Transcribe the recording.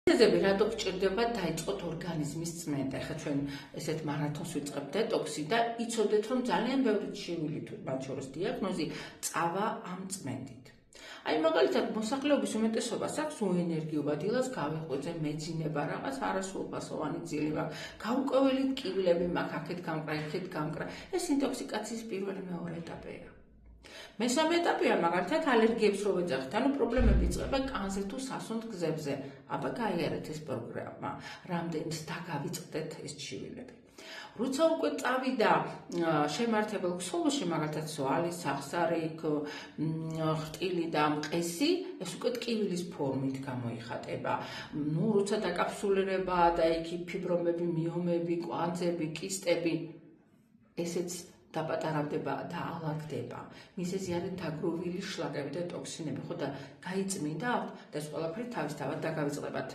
მიზეზები რატო გჭირდება დაიწყოთ ორგანიზმის წმენდა. ეხლა ჩვენ ესეთ მარათონს ვიწყებთ დეტოქსი და იცოდეთ, რომ ძალიან ბევრი ჩივილი თუ მათ შორის დიაგნოზი წავა ამ წმენდით. აი მაგალითად მოსახლეობის უმეტესობას აქვს უენერგიობა, დილას გავიღვიძე, მეძინება, რაღაც არასრულფასოვანი ძილი მაქვს, გაურკვეველი ტკივილები მაქვს, აქეთ გამკრა, იქეთ გამკრა. ეს ინტოქსიკაციის პირველი მეორე ეტაპია. მესამე ეტაპია მაგალითად ალერგიებს რო ვეძახით, ანუ პრობლემები იწყება კანზე თუ სასუნთ გზებზე. აბა გაიარეთ ეს პროგრამა, რამდენიც დაგავიწყდეთ ეს ჩივილები. როცა უკვე წავიდა შემართებელ ქსოვილში, მაგალითად სვალი, სახსარი, ხრტილი და მყესი, ეს უკვე ტკივილის ფორმით გამოიხატება. როცა დაკაფსულირება და იქ ფიბრომები, მიომები, კვანძები, კისტები, ესეც დაპატარავდება და ალაგდება. მიზეზი არის დაგროვილი შლაკები და ტოქსინები, ხო და გაიწმინდა და ეს ყველაფერი თავისთავად დაგავიწყდებათ.